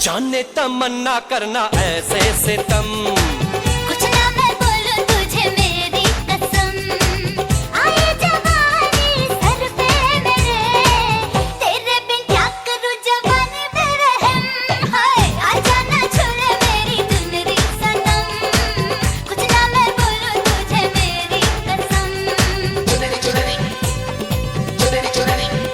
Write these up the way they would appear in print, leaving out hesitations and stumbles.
जाने तमन्ना करना ऐसे सितम। कुछ ना मैं बोलूं तुझे मेरी कसम, आए जवानी सर पे मेरे, तेरे बिन क्या करूं जवानी पे रहम। हाय आजा ना छुले मेरी चुनरी सनम, कुछ ना मैं बोलूं तुझे मेरी कसम। चुनरी चुनरी चुनरी चुनरी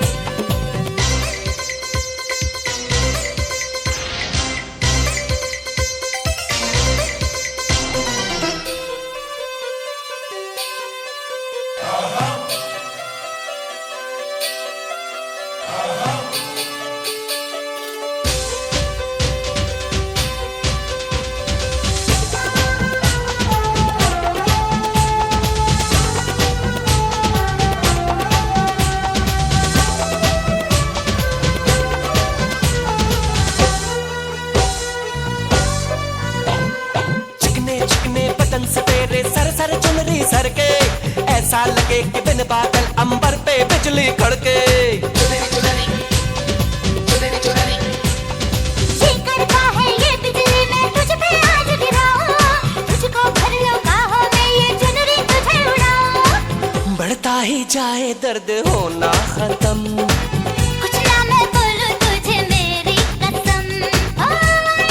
सर के ऐसा लगे कि बिन बादल अंबर पे बिजली कड़के। चुनरी चुनरी चुनरी चुनरी ये करता है ये बिजली मैं तुझ पे आज गिराऊं, तुझको भर लो काहों में ये चुनरी तुझे उड़ाऊं। बढ़ता ही जाए दर्द होना खत्म। कुछ ना मैं बोलूं तुझे मेरी कसम, ओ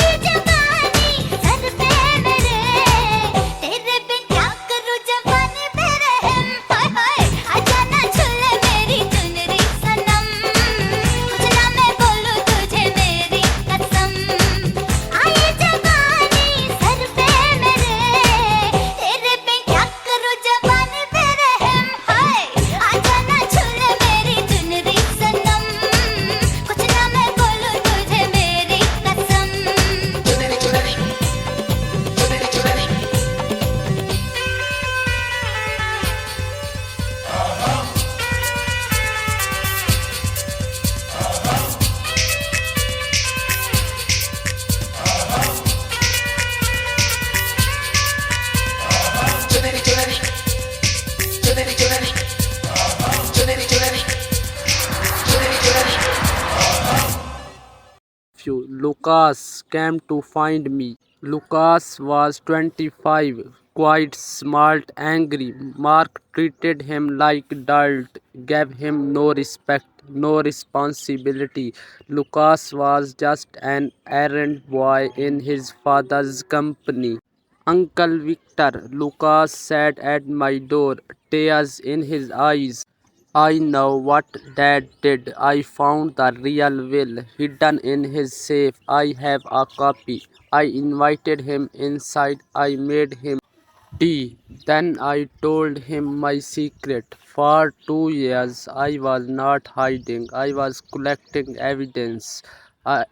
ये जवानी सर पे मेरे, तेरे बिन क्या करूं जवानी पे रहम। हाय हाय आजा ना छुले मेरी चुनरी सनम, कुछ ना मैं बोलूं तुझे मेरी कसम, आए जवानी सर पे मेरे, तेरे बिन क्या करूं जवानी पे रहम। हाय आजा ना छुले मेरी चुनरी nephew, Lucas, came to find me. Lucas was 25, quite smart, angry. Mark treated him like dirt, gave him no respect, no responsibility. Lucas was just an errand boy in his father's company. Uncle Victor, Lucas sat at my door, tears in his eyes. I know what Dad did. I found the real will hidden in his safe. I have a copy. I invited him inside. I made him tea. Then I told him my secret. For 2 years, I was not hiding. I was collecting evidence.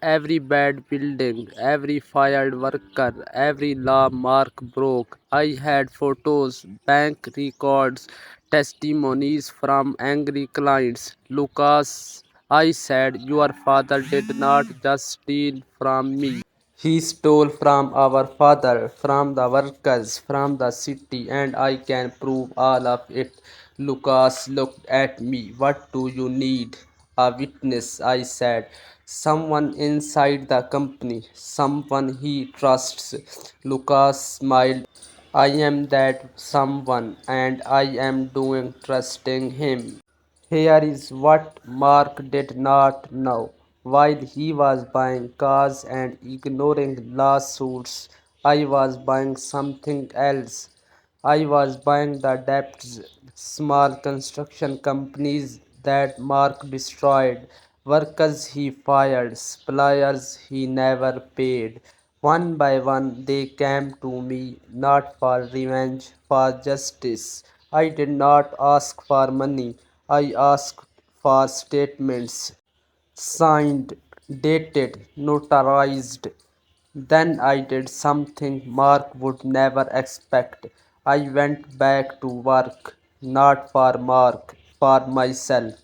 Every bad building, every fired worker, every law Mark broke. I had photos, bank records, testimonies from angry clients. Lucas, I said, your father did not just steal from me. He stole from our father, from the workers, from the city, and I can prove all of it. Lucas looked at me. What do you need? A witness, I said. Someone inside the company, someone he trusts. Lucas smiled. I am that someone, and I am doing trusting him. Here is what Mark did not know. While he was buying cars and ignoring lawsuits, I was buying something else. I was buying the debts, small construction companies that Mark destroyed, workers he fired, suppliers he never paid. One by one, they came to me, not for revenge, for justice. I did not ask for money, I asked for statements, signed, dated, notarized. Then I did something Mark would never expect. I went back to work, not for Mark, for myself.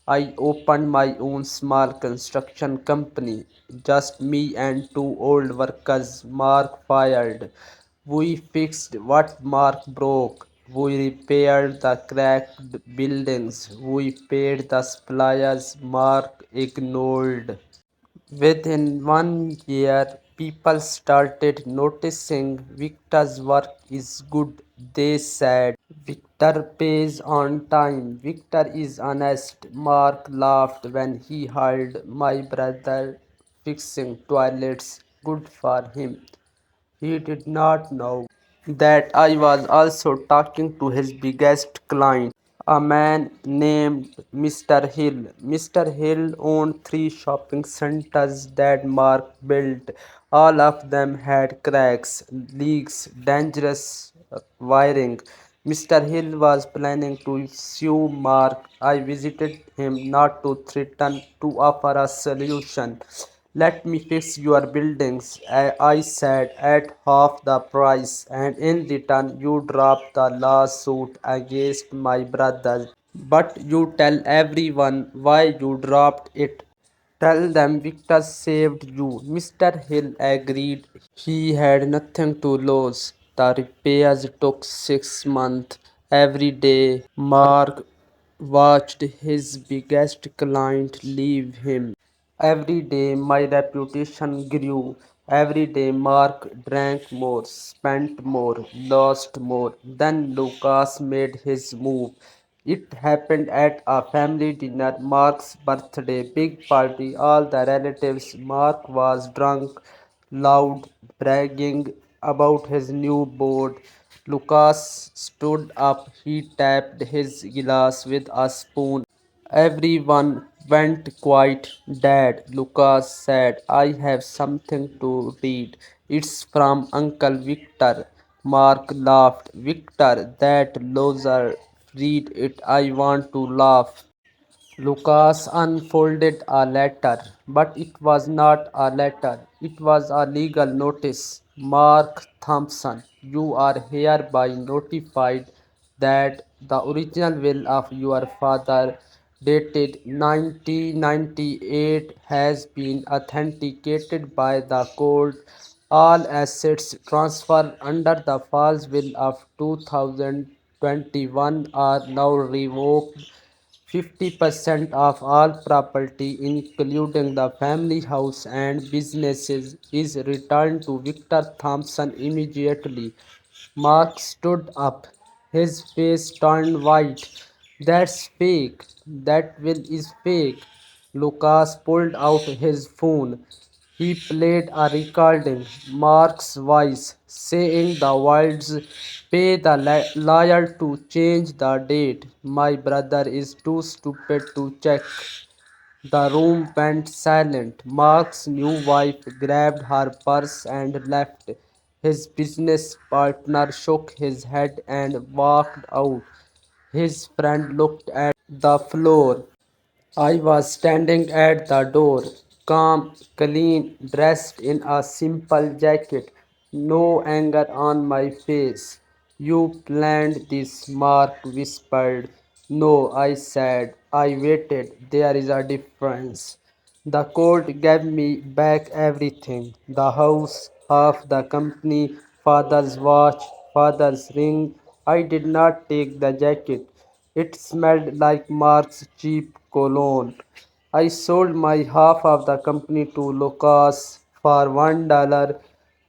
I opened my own small construction company, just me and two old workers Mark fired. We fixed what Mark broke. We repaired the cracked buildings. We paid the suppliers Mark ignored. Within 1 year, people started noticing Victor's work is good. They said, Victor pays on time. Victor is honest. Mark laughed when he heard my brother fixing toilets. Good for him. He did not know that I was also talking to his biggest client, a man named Mr. Hill. Mr. Hill owned three shopping centers that Mark built. All of them had cracks, leaks, dangerous wiring. Mr. Hill was planning to sue Mark. I visited him not to threaten, to offer a solution. Let me fix your buildings, I said, at half the price, and in return you drop the lawsuit against my brother. But you tell everyone why you dropped it. Tell them Victor saved you. Mr. Hill agreed. He had nothing to lose. The repairs took 6 months. Every day, Mark watched his biggest client leave him. Every day my reputation grew. Every day Mark drank more, spent more, lost more. Then Lucas made his move. It happened at a family dinner, Mark's birthday, big party, all the relatives. Mark was drunk, loud, bragging about his new board. Lucas stood up. He tapped his glass with a spoon. Everyone went quiet. Dad, Lucas said, I have something to read. It's from Uncle Victor. Mark laughed. Victor, that loser. Read it. I want to laugh. Lucas unfolded a letter, but it was not a letter, it was a legal notice. Mark Thompson, you are hereby notified that the original will of your father, dated 1998, has been authenticated by the court. All assets transferred under the false will of 2021 are now revoked 50% of all property, including the family house and businesses, is returned to Victor Thompson immediately. Mark stood up. His face turned white. That's fake. That will is fake. Lucas pulled out his phone. He played a recording, Mark's voice, saying the words, pay the lawyer to change the date. My brother is too stupid to check. The room went silent. Mark's new wife grabbed her purse and left. His business partner shook his head and walked out. His friend looked at the floor. I was standing at the door, calm, clean, dressed in a simple jacket, no anger on my face. You planned this, Mark whispered. No, I said. I waited. There is a difference. The court gave me back everything, the house, half the company, father's watch, father's ring. I did not take the jacket. It smelled like Mark's cheap cologne. I sold my half of the company to Lucas for $1.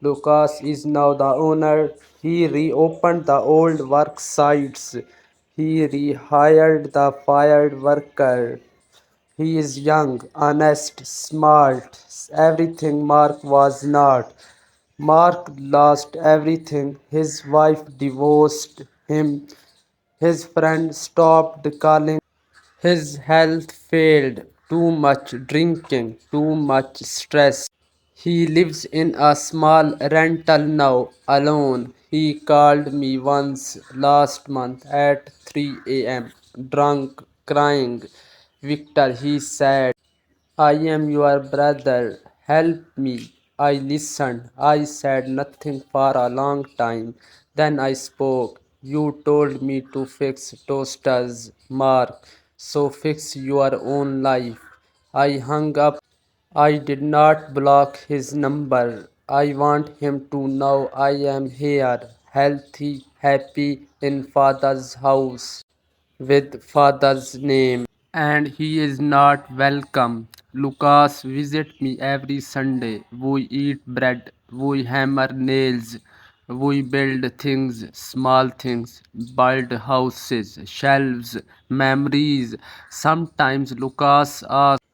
Lucas is now the owner. He reopened the old work sites. He rehired the fired worker. He is young, honest, smart, everything Mark was not. Mark lost everything. His wife divorced him. His friend stopped calling. His health failed. Too much drinking, too much stress. He lives in a small rental now, alone. He called me once last month at 3 a.m., drunk, crying. Victor, he said, I am your brother. Help me. I listened. I said nothing for a long time. Then I spoke. You told me to fix toasters, Mark. So fix your own life. I hung up. I did not block his number. I want him to know I am here, healthy, happy in Father's house with Father's name. And he is not welcome. Lucas visit me every Sunday. We eat bread, we hammer nails, we build things, small things, build houses, shelves, memories. Sometimes Lucas asks,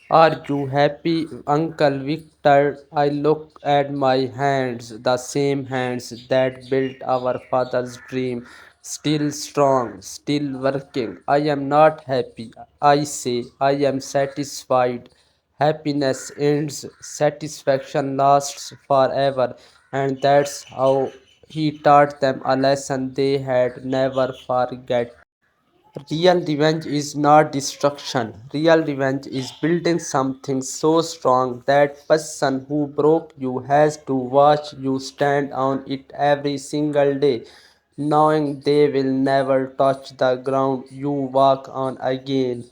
are you happy, Uncle Victor? I look at my hands, the same hands that built our father's dream, still strong, still working. I am not happy. I say, I am satisfied. Happiness ends, satisfaction lasts forever, and that's how he taught them a lesson they had never forget. Real revenge is not destruction. Real revenge is building something so strong that person who broke you has to watch you stand on it every single day, knowing they will never touch the ground you walk on again.